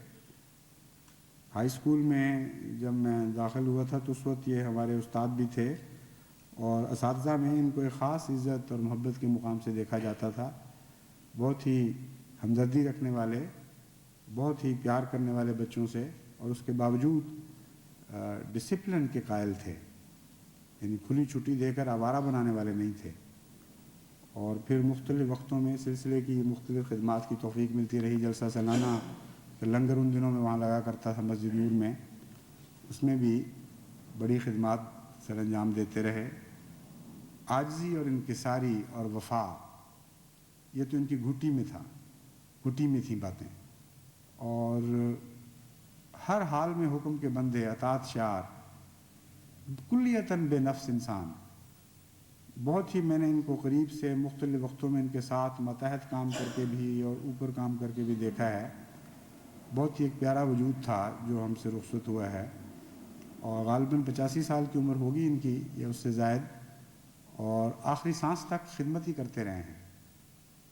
ہائی اسکول میں جب میں داخل ہوا تھا تو اس وقت یہ ہمارے استاد بھی تھے اور اساتذہ میں ان کو ایک خاص عزت اور محبت کے مقام سے دیکھا جاتا تھا۔ بہت ہی ہمدردی رکھنے والے، بہت ہی پیار کرنے والے بچوں سے، اور اس کے باوجود ڈسپلن کے قائل تھے، یعنی کھلی چھٹی دے کر آوارہ بنانے والے نہیں تھے۔ اور پھر مختلف وقتوں میں سلسلے کی مختلف خدمات کی توفیق ملتی رہی۔ جلسہ سالانہ لنگر ان دنوں میں وہاں لگا کرتا تھا مسجد نور میں، اس میں بھی بڑی خدمات سر انجام دیتے رہے۔ عاجزی اور انکساری اور وفا، یہ تو ان کی گھٹی میں تھا، گھٹی میں تھیں باتیں، اور ہر حال میں حکم کے بندے، اطاعت شعار، کلیتاً بے نفس انسان۔ بہت ہی میں نے ان کو قریب سے مختلف وقتوں میں ان کے ساتھ ماتحت کام کر کے بھی اور اوپر کام کر کے بھی دیکھا ہے۔ بہت ہی ایک پیارا وجود تھا جو ہم سے رخصت ہوا ہے، اور غالباً 85 سال کی عمر ہوگی ان کی یا اس سے زائد، اور آخری سانس تک خدمت ہی کرتے رہے ہیں،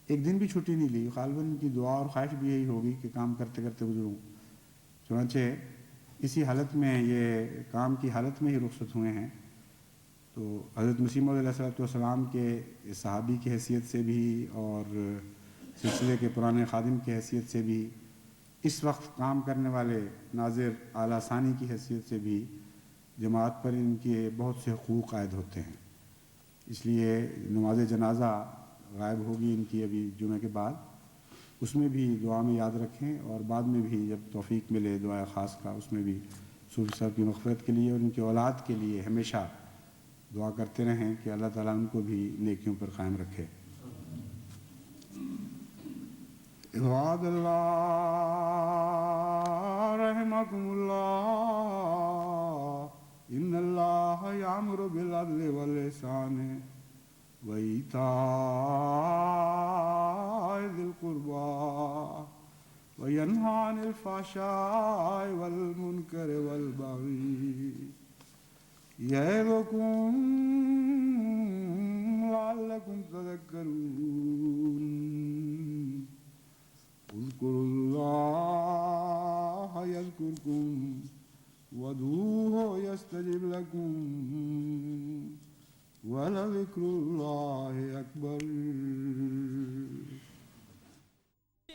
ایک دن بھی چھٹی نہیں لی۔ غالباً ان کی دعا اور خواہش بھی یہی ہوگی کہ کام کرتے کرتے گزروں۔ چنانچہ اسی حالت میں، یہ کام کی حالت میں ہی رخصت ہوئے ہیں۔ تو حضرت مسیح موعود علیہ السلام کے صحابی کی حیثیت سے بھی اور سلسلے کے پرانے خادم کی حیثیت سے بھی، اس وقت کام کرنے والے ناظر اعلیٰ ثانی کی حیثیت سے بھی جماعت پر ان کے بہت سے حقوق عائد ہوتے ہیں۔ اس لیے نماز جنازہ غائب ہوگی ان کی ابھی جمعہ کے بعد، اس میں بھی دعا میں یاد رکھیں، اور بعد میں بھی جب توفیق ملے دعا خاص کا، اس میں بھی صوفی صاحب کی مغفرت کے لیے اور ان کی اولاد کے لیے ہمیشہ دعا کرتے رہیں کہ اللہ تعالیٰ ان کو بھی نیکیوں پر قائم رکھے۔ عباد اللہ رحمکم اللہ، ان اللہ یامر بالعدل والاحسان وایتاء ذی القربی وینہی عن الفحشاء والمنکر والبغی یعظکم لعلکم تذکرون۔ اذکروا اللہ یذکرکم وادعوہ یستجب لکم ولذکر اللہ اکبر۔